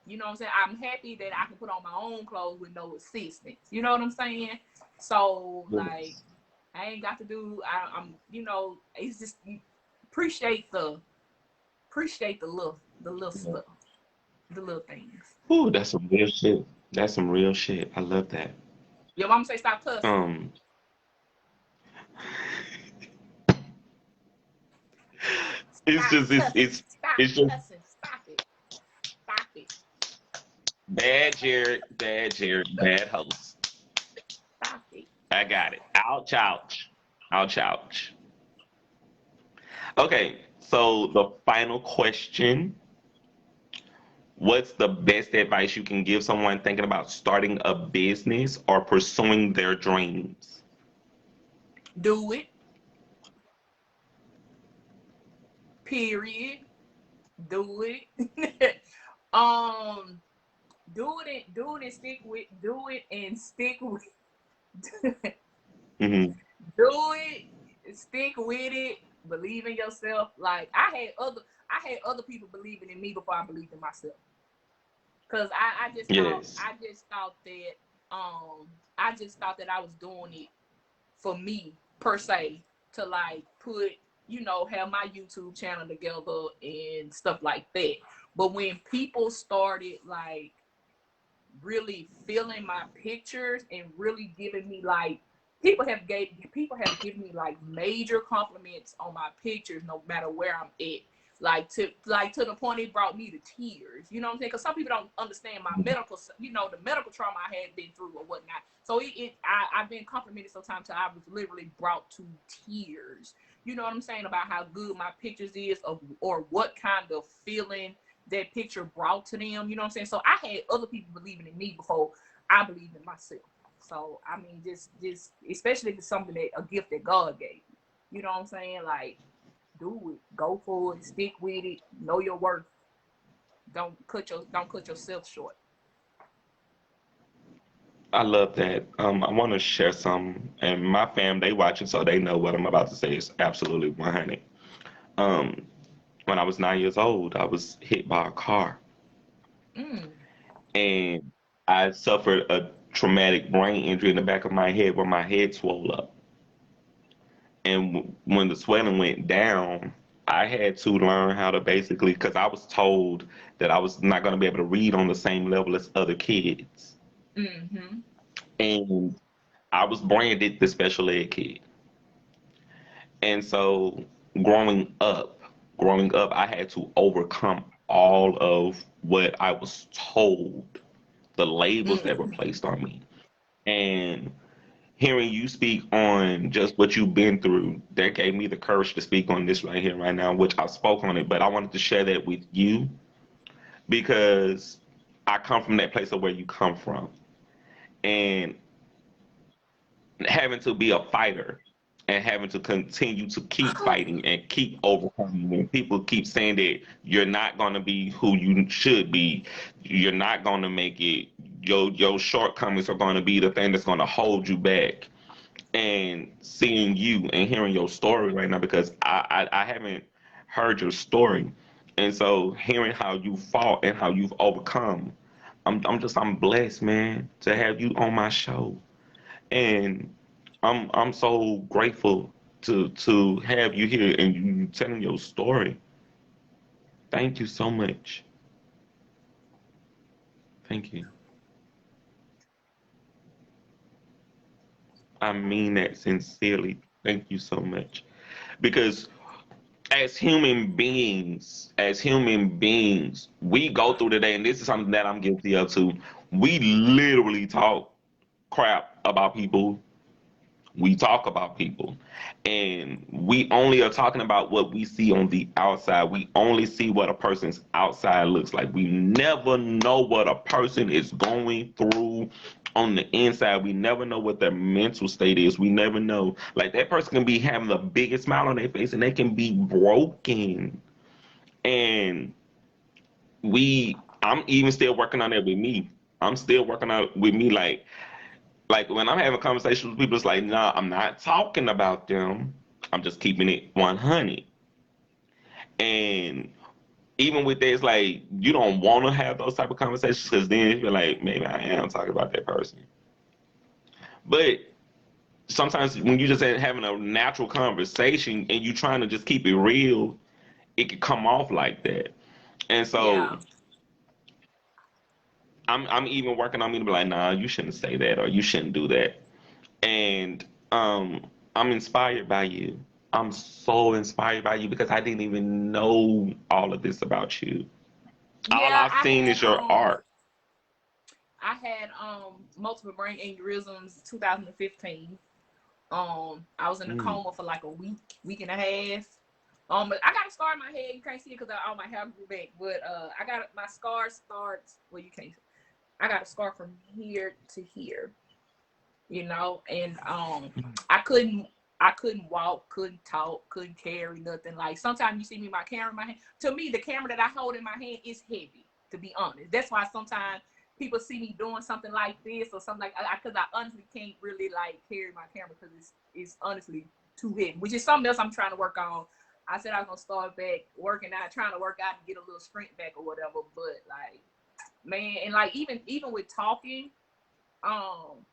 You know what I'm saying? I'm happy that I can put on my own clothes with no assistance. You know what I'm saying? So like Yes. I ain't got to do. I'm it's just appreciate the appreciate the little stuff, the little things. Ooh, that's some real shit. That's some real shit. I love that. Your mama say stop cussing. Um, it's Stop just cussing. Stop it's just cussing. Stop it. Stop it. bad Jared, bad host. Stop it. I got it. Ouch, ouch, ouch, ouch. Okay, so the final question. What's the best advice you can give someone thinking about starting a business or pursuing their dreams? Do it. Period. Do it. um. Do it and stick with. Hmm. Do it. Stick with it. Believe in yourself. Like I had other people believing in me before I believed in myself. Cause Yes. I just thought that I was doing it for me per se to like put have my YouTube channel together and stuff like that. But when people started like really feeling my pictures and really giving me like people have given me like major compliments on my pictures no matter where I'm at, like to the point it brought me to tears. You know what I'm saying? Because some people don't understand my medical, the medical trauma I had been through or whatnot. So I've been complimented sometimes I was literally brought to tears. You know what I'm saying about how good my pictures is, or what kind of feeling that picture brought to them. You know what I'm saying? So I had other people believing in me before I believed in myself. So I mean, just especially if it's something that a gift that God gave you. You know what I'm saying? Like, do it, go for it, stick with it, know your worth. Don't cut yourself short. I love that. I want to share some, and my fam, they watching, so they know what I'm about to say is absolutely 100. Um, when I was 9 years old, I was hit by a car, Mm. and I suffered a traumatic brain injury in the back of my head where my head swelled up. And when the swelling went down, I had to learn how to basically, because I was told that I was not going to be able to read on the same level as other kids. Mm-hmm. And I was branded the special ed kid. And so growing up, I had to overcome all of what I was told, the labels that were Mm-hmm. placed on me. And hearing you speak on just what you've been through, that gave me the courage to speak on this right here, right now, which I spoke on it, but I wanted to share that with you because I come from that place of where you come from. And having to be a fighter and having to continue to keep fighting and keep overcoming when people keep saying that you're not going to be who you should be, you're not going to make it, your shortcomings are going to be the thing that's going to hold you back. And seeing you and hearing your story right now, because I haven't heard your story, and so hearing how you fought and how you've overcome, I'm blessed, man, to have you on my show. And I'm so grateful to have you here and you telling your story. Thank you so much. Thank you. I mean that sincerely. Thank you so much. Because as human beings, we go through the day, and this is something that I'm guilty of too. We literally talk crap about people. We talk about people, and we only are talking about what we see on the outside. We only see what a person's outside looks like. We never know what a person is going through on the inside. We never know what their mental state is. We never know. Like, that person can be having the biggest smile on their face and they can be broken. And I'm even still working on that with me. I'm still working out with me, like when I'm having conversations with people, it's like, nah, I'm not talking about them. I'm just keeping it 100. And even with that, it's like you don't want to have those type of conversations because then you feel like maybe I am talking about that person. But sometimes when you just having a natural conversation and you trying to just keep it real, it can come off like that. And so Yeah. I'm even working on me to be like, nah, you shouldn't say that or you shouldn't do that. And I'm inspired by you. I'm so inspired by you because I didn't even know all of this about you. All Yeah, I've seen is your art. I had multiple brain aneurysms 2015. I was in a Mm. coma for like a week and a half. But I got a scar in my head. You can't see it because all my hair grew back. But I got my scar starts. Well, you can't. I got a scar from here to here. You know, and I couldn't. I couldn't walk, couldn't talk, couldn't carry nothing. Like, sometimes you see me my camera in my hand. To me, the camera that I hold in my hand is heavy. To be honest, that's why sometimes people see me doing something like this or something like, because I honestly can't really like carry my camera because it's honestly too heavy, which is something else I'm trying to work on. I said I was gonna start back working out, trying to work out and get a little strength back or whatever. But like, man, and like even with talking, um,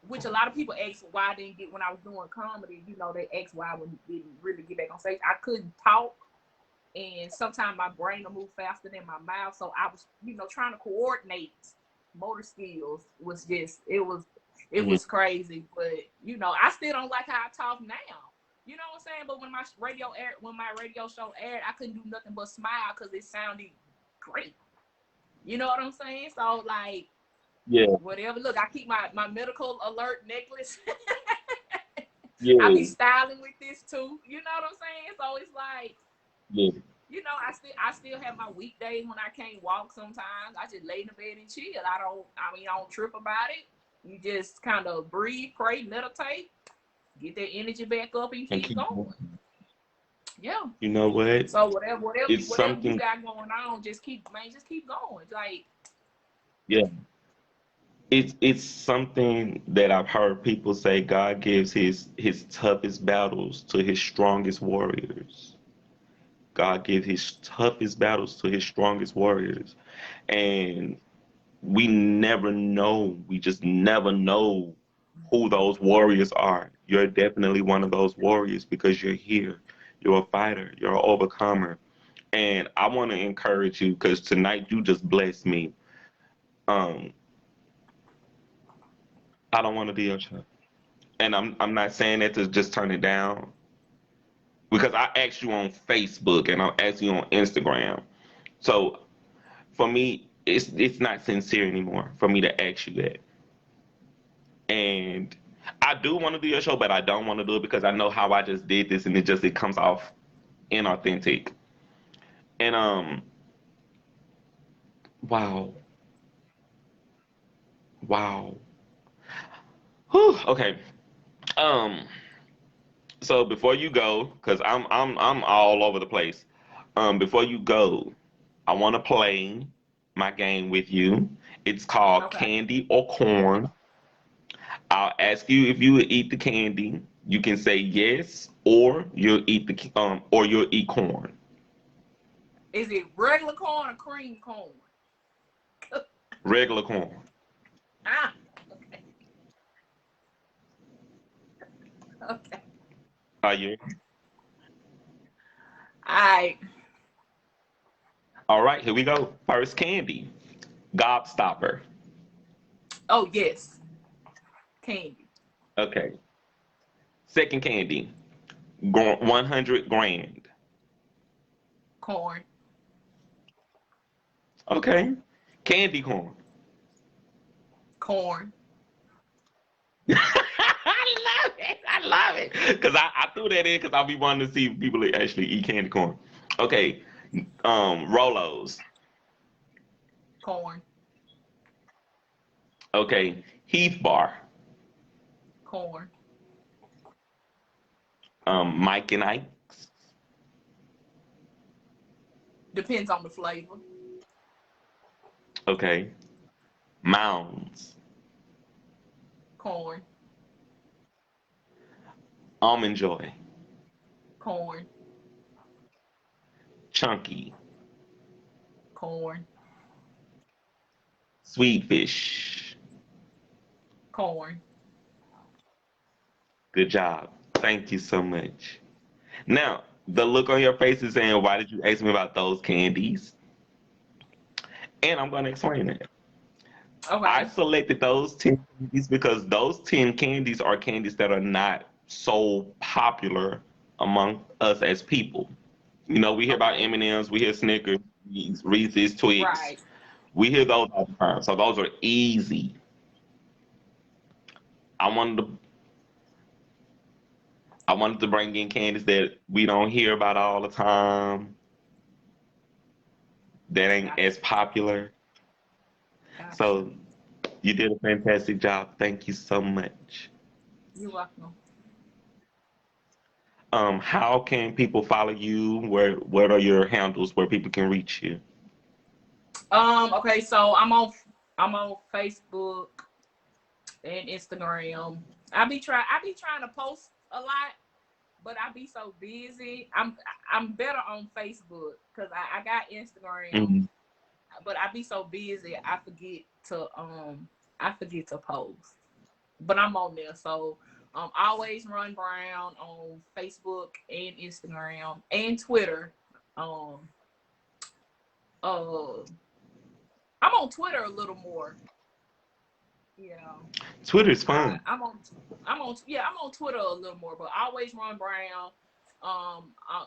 which a lot of people ask why I didn't get when I was doing comedy. You know, they asked why I didn't really get back on stage. I couldn't talk, and sometimes my brain will move faster than my mouth. So I was, trying to coordinate motor skills was just it was crazy. But I still don't like how I talk now. You know what I'm saying? But when my radio show aired, I couldn't do nothing but smile because it sounded great. You know what I'm saying? So like, Yeah, whatever. Look, I keep my medical alert necklace. I be yeah, styling with this too. You know what I'm saying? So it's like, yeah. I still have my weekdays when I can't walk sometimes. I just lay in the bed and chill. I don't trip about it. You just kind of breathe, pray, meditate, get that energy back up, and And keep keep going. going. Yeah. You know what? So whatever It's you something. got going on, just keep going. Like, Yeah. It's something that I've heard people say. God gives his toughest battles to his strongest warriors. God gives his toughest battles to his strongest warriors. And we never know. We just never know who those warriors are. You're definitely one of those warriors because you're here. You're a fighter. You're an overcomer. And I want to encourage you because tonight you just blessed me. Um, I don't want to be your child. And I'm not saying that to just turn it down because I asked you on Facebook and I asked you on Instagram. So for me, it's not sincere anymore for me to ask you that. And I do want to do your show, but I don't want to do it because I know how I just did this, and it comes off inauthentic. And wow, wow. Whew, okay. Um, so before you go, because I'm all over the place. Before you go, I want to play my game with you. It's called okay, Candy or Corn. I'll ask you if you would eat the candy. You can say yes, or you'll eat corn. is it regular corn or cream corn? Regular corn. Ah, okay, okay. Are you? All right. All right, here we go. First candy, Gobstopper. Oh yes, candy, Okay. Second candy, 100 grand. corn, Okay. Candy corn. corn. I love it. I love it. Because I threw that in because I'll be wanting to see if people actually eat candy corn. Okay. Rolos. Corn, Okay. Heath bar. corn, Mike and Ike. depends on the flavor. Okay. Mounds. Corn, Almond Joy. corn, Chunky. corn, Sweet fish. corn. Good job. Thank you so much. Now, the look on your face is saying, why did you ask me about those candies? And I'm going to explain it. I Okay, selected those 10 candies because those 10 candies are candies that are not so popular among us as people. You know, we hear about okay, M&Ms, we hear Snickers, Reese's, Twix. right. We hear those all the time. So those are easy. I wanted to I wanted to bring in candies that we don't hear about all the time, that ain't Gotcha, as popular. gotcha. So you did a fantastic job. Thank you so much. You're welcome. How can people follow you? What are your handles where people can reach you? Okay, so I'm on Facebook and Instagram. I be trying to post a lot, but I be so busy. I'm better on Facebook because I got Instagram, Mhm. but I be so busy I forget to post. But I'm on there, so always run Brown on Facebook and Instagram and Twitter. Um, uh, I'm on Twitter a little more. Yeah. Twitter's fun. I'm on Twitter a little more, but I always run Brown.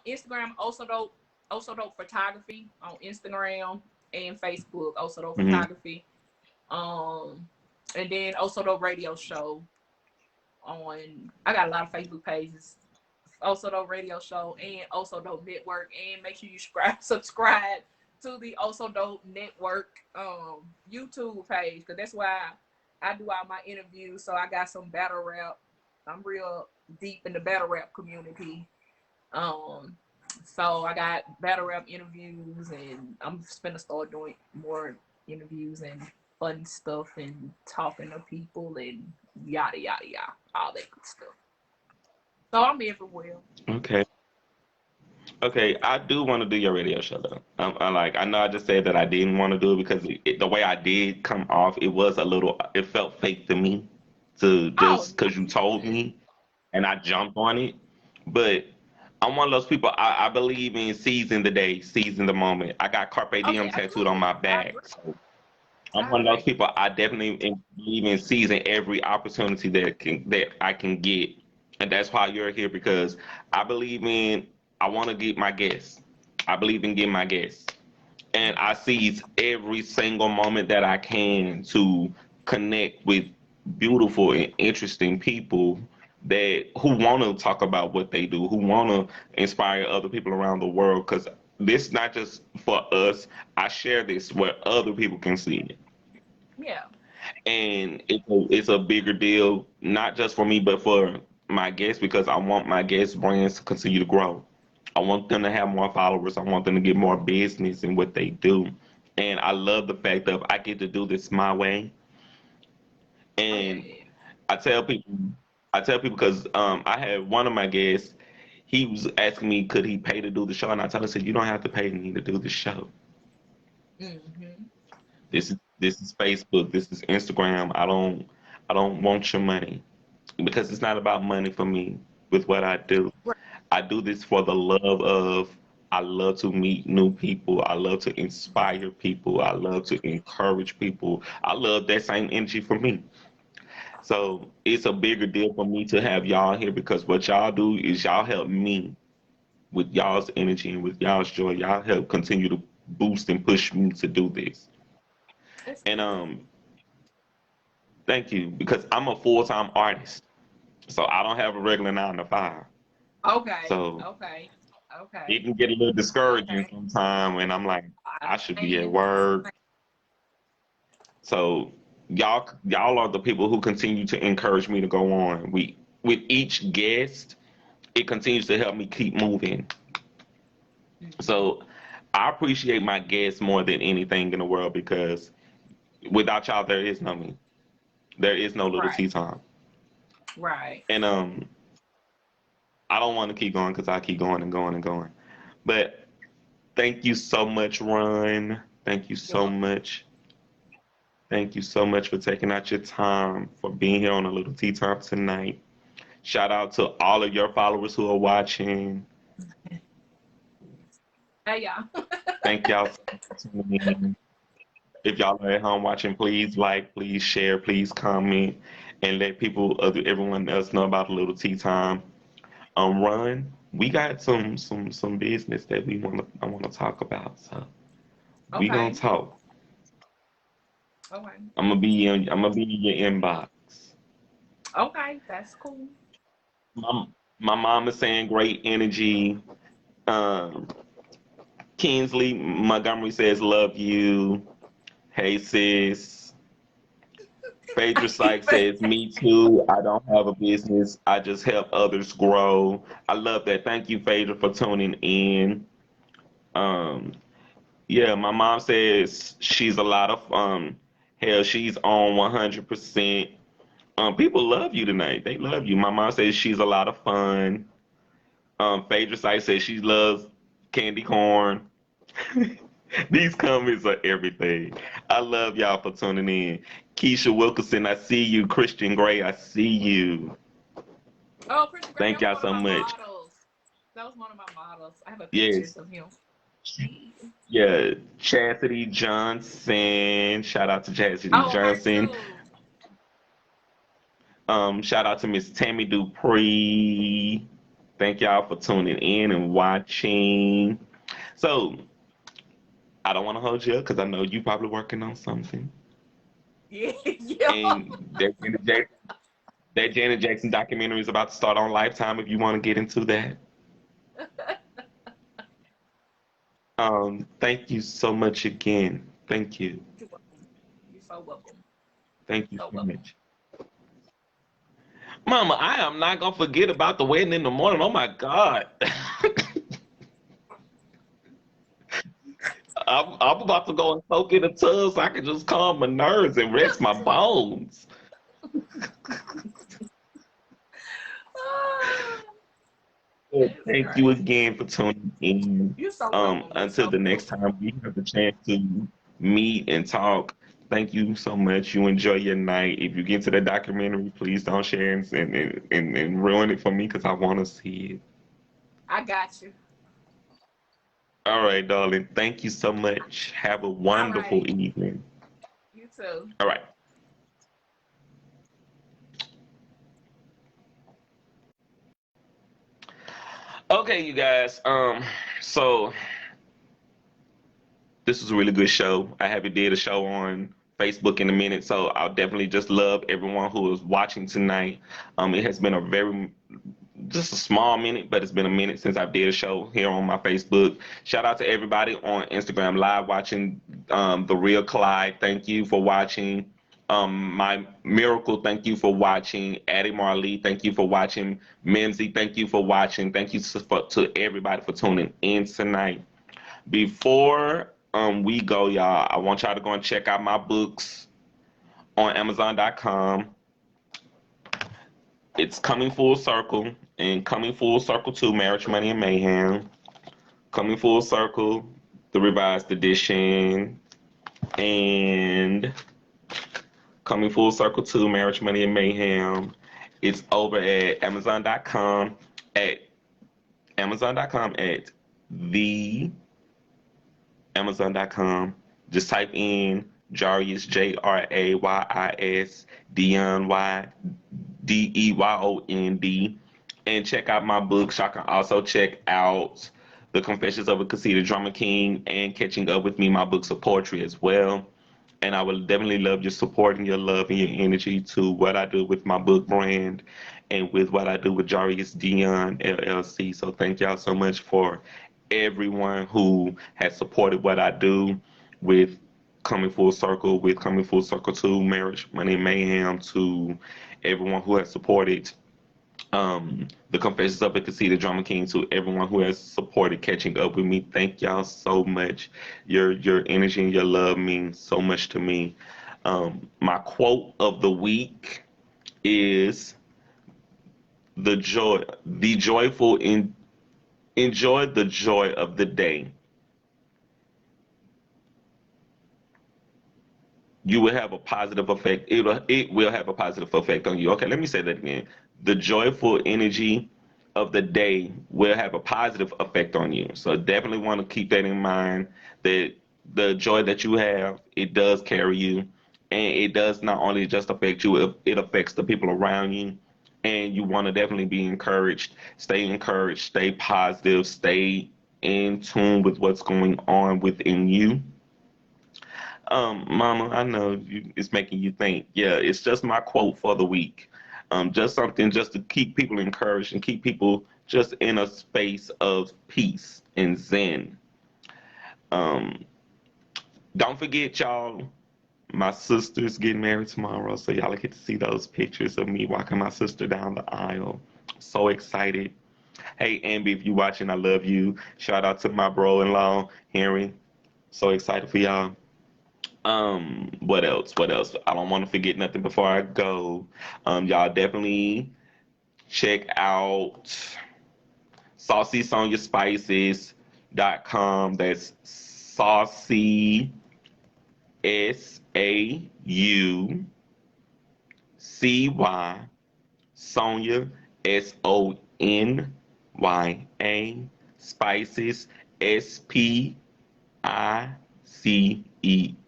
Instagram also dope photography on Instagram and Facebook, also dope Hmm. photography. Um, and then also dope radio show on. I got a lot of Facebook pages. Also dope radio show and also dope network, and make sure you subscribe to the also dope network YouTube page because that's why I do all my interviews, so I got some battle rap. I'm real deep in the battle rap community. Um, so I got battle rap interviews, and I'm just gonna start doing more interviews and fun stuff and talking to people and yada yada yada, all that good stuff. So I'm everywhere. Okay. Okay, I do want to do your radio show though. I know I just said that I didn't want to do it because the way I did come off, it was a little, it felt fake to me, to Oh just no, because you you told good. me and I jumped on it. But I'm one of those people. I believe in seizing the day, seizing the moment. I got carpe Oh diem yeah, tattooed on my absolutely. I agree. back, so I'm I one of those agree. people. I definitely believe in seizing every opportunity that I can get, and that's why you're here because I believe in. I want to get my guests. I believe in getting my guests, and I seize every single moment that I can to connect with beautiful and interesting people that who want to talk about what they do, who want to inspire other people around the world. Because this not just for us. I share this where other people can see it, Yeah. and it's a bigger deal, not just for me, but for my guests because I want my guest brands to continue to grow. I want them to have more followers. I want them to get more business in what they do. And I love the fact that I get to do this my way. Oh yeah, And yeah, yeah. I tell people, I tell people because I had one of my guests. He was asking me, could he pay to do the show? And I told him, I said, you don't have to pay me to do the show. Mm-hmm. This is Facebook. This is Instagram. I don't want your money because it's not about money for me with what I do. Right. I do this for the love of. I love to meet new people. I love to inspire people. I love to encourage people. I love that same energy for me. So it's a bigger deal for me to have y'all here because what y'all do is y'all help me with y'all's energy and with y'all's joy. Y'all help continue to boost and push me to do this. That's And good. thank you because I'm a full-time artist. So I don't have a regular 9 to 5. Okay. So Okay. it Okay. can get a little discouraging Okay. sometimes when I'm like, I I should be at understand. work. So y'all are the people who continue to encourage me to go on. We with each guest, it continues to help me keep moving. Mm-hmm. So I appreciate my guests more than anything in the world because without y'all there is no me. There is no little tea Right. time. Right. And I don't want to keep going because I keep going and going and going. But thank you so much, Ron. Thank you You're so welcome. much. Thank you so much for taking out your time for being here on a little tea time tonight. Shout out to all of your followers who are watching. Hey y'all. Thank y'all so much for tuning in. If y'all are at home watching, please like, please share, please comment, and let people, everyone else know about a little tea time. Ron, we got some business that I want to talk about. So we gonna Okay. talk. Okay. I'm gonna be in your inbox. Okay. That's cool. My my mom is saying great energy. Um, Kinsley Montgomery says love you. Hey sis. Phaedra Sykes says me too. I don't have a business. I just help others grow. I love that. Thank you, Phaedra, for tuning in. Um, yeah, my mom says she's a lot of hell. She's on 100%. People love you tonight. They love you. My mom says she's a lot of fun. Phaedra Sykes says she loves candy corn. These comments are everything. I love y'all for tuning in. Keisha Wilkerson, I see you. Christian Gray, I see you. Oh, Christian Gray, Thank that was y'all one of so my much. models. That was one of my models. I have a pictures Yes. of him. Yeah. Yeah. Chastity Johnson. Shout out to Chastity Oh, her Johnson. too. Shout out to Miss Tammy Dupree. Thank y'all for tuning in and watching. So I don't want to hold you up because I know you probably working on something. Yeah, yeah. And that Janet Jackson documentary is about to start on Lifetime if you want to get into that. Thank you so much again. Thank you. You're welcome. You're so welcome. Thank you So so welcome. much. Mama, I am not gonna forget about the wedding in the morning. Oh my God. I'm about to go and soak in a tub so I can just calm my nerves and rest my bones. Well, It's thank you crazy. again for tuning in. You're so welcome. You're Until so the next welcome. time we have the chance to meet and talk, thank you so much. You enjoy your night. If you get to the documentary, please don't share and ruin it for me because I want to see it. I got you. All right, darling. Thank you so much. Have a All wonderful right. evening. You too. All right. Okay, you guys. So this was a really good show. I haven't did a show on Facebook in a minute, so I'll definitely just love everyone who is watching tonight. It has been a very just a small minute, but it's been a minute since I did a show here on my Facebook. Shout out to everybody on Instagram Live watching the real Clyde. Thank you for watching. My Miracle, thank you for watching. Addie Marley, thank you for watching. Mimsy, thank you for watching. Thank you to everybody for tuning in tonight. Before we go, y'all, I want y'all to go and check out my books on Amazon.com. It's Coming Full Circle and Coming Full Circle 2, Marriage, Money, and Mayhem. Coming Full Circle, the revised edition, and Coming Full Circle 2, Marriage, Money, and Mayhem. It's over at at Amazon.com at the Amazon.com. Just type in Jarius, Jarays, Dion, Deeyond, and check out my books. Y'all can also check out The Confessions of a Conceited Drama King and Catching Up with Me, my books of poetry as well. And I would definitely love your support and your love and your energy to what I do with my book brand and with what I do with Jarius Dion LLC. So thank y'all so much for everyone who has supported what I do with Coming Full Circle to Marriage, Money, and Mayhem, to everyone who has supported the Confessions of a Conceited Drama King, to everyone who has supported Catching Up with Me. Thank y'all so much. Your energy and your love means so much to me. My quote of the week is the joyful enjoy the joy of the day. You will have a positive effect. It will have a positive effect on you. Okay, let me say that again. The joyful energy of the day will have a positive effect on you. So definitely want to keep that in mind, that the joy that you have, it does carry you, and it does not only just affect you, it affects the people around you. And you want to definitely be encouraged, stay positive, stay in tune with what's going on within you. Mama, I know it's making you think. Yeah, it's just my quote for the week. Just something just to keep people encouraged and keep people just in a space of peace and zen. Um, don't forget, y'all, my sister's getting married tomorrow, so y'all get to see those pictures of me walking my sister down the aisle. So excited. Hey, Ambi, if you watching, I love you. Shout out to my bro-in-law, Henry. So excited for y'all. What else? What else? I don't want to forget nothing before I go. Y'all definitely check out SaucySoniaSpices.com. That's saucy SauCy Sonya Sonya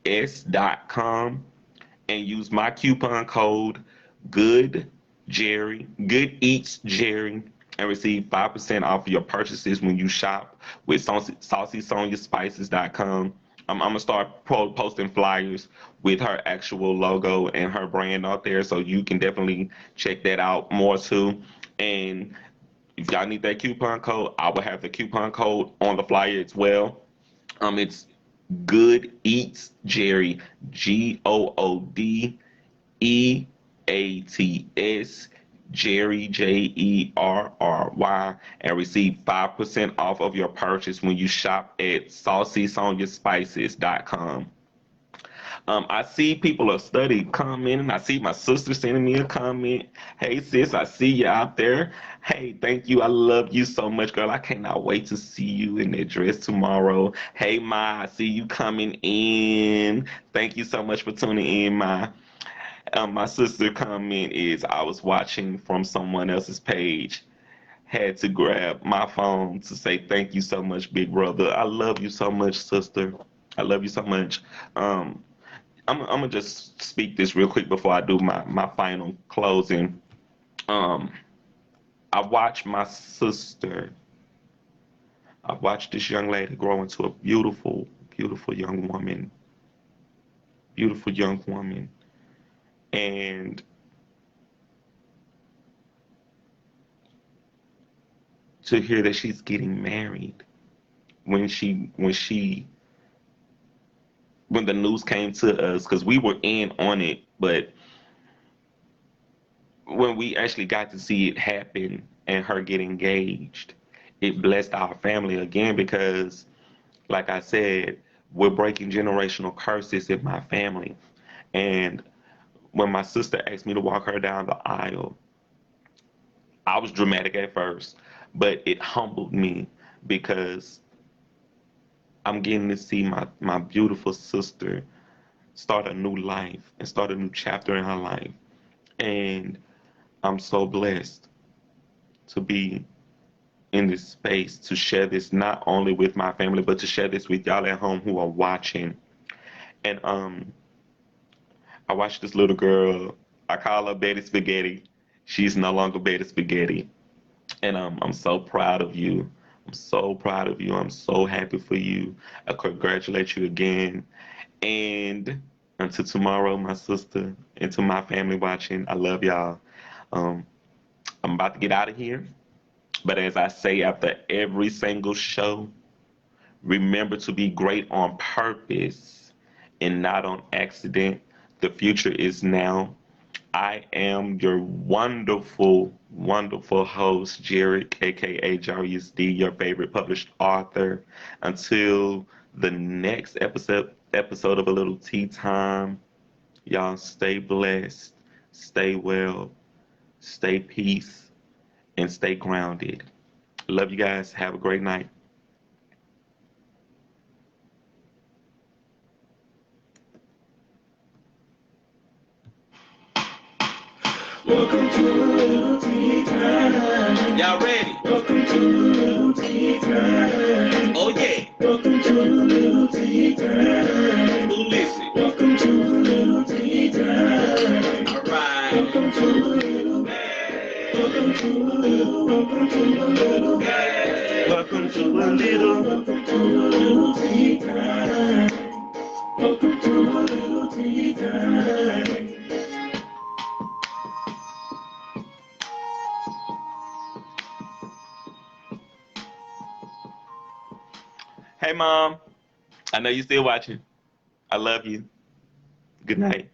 Spices.com, and use my coupon code Good Eats Jerry, and receive 5% off your purchases when you shop with SaucySoniaSpices.com. I'm gonna start posting flyers with her actual logo and her brand out there, so you can definitely check that out more too. And if y'all need that coupon code, I will have the coupon code on the flyer as well. It's Good Eats Jerry, GOOD EATS Jerry JERRY and receive 5% off of your purchase when you shop at SaucySoniaSpices.com. I see people are study commenting. I see my sister sending me a comment. Hey sis, I see you out there. Hey, thank you. I love you so much, girl. I cannot wait to see you in that dress tomorrow. Hey Ma, I see you coming in. Thank you so much for tuning in, Ma. My sister comment is I was watching from someone else's page. Had to grab my phone to say thank you so much, big brother. I love you so much, sister. I love you so much. Um, I'm gonna just speak this real quick before I do my final closing. Um, I watched my sister. I watched this young lady grow into a beautiful, beautiful young woman. Beautiful young woman, and to hear that she's getting married when the news came to us, because we were in on it, but when we actually got to see it happen and her get engaged, it blessed our family again because, like I said, we're breaking generational curses in my family. And when my sister asked me to walk her down the aisle, I was dramatic at first, but it humbled me because I'm getting to see my beautiful sister start a new life and start a new chapter in her life. And I'm so blessed to be in this space to share this not only with my family, but to share this with y'all at home who are watching. And I watched this little girl. I call her Betty Spaghetti. She's no longer Betty Spaghetti. And I'm so proud of you. I'm so proud of you. I'm so happy for you. I congratulate you again. And until tomorrow, my sister, and to my family watching, I love y'all. Um, I'm about to get out of here. But as I say after every single show, remember to be great on purpose and not on accident. The future is now. I am your wonderful, wonderful host, Jared, aka Jarius D, your favorite published author. Until the next episode of A Little Tea Time, y'all stay blessed, stay well, stay peace, and stay grounded. Love you guys. Have a great night. Welcome to a little tea time. Y'all ready? Welcome to a little tea time. Oh yeah. Welcome to a little tea time. Who listen? Welcome to a little tea time. All right. Welcome to a little. Welcome to a little. Welcome to a little. Welcome to a little. Welcome to a little tea time. Welcome to a little tea time. Hey mom, I know you still watching. I love you. Good night.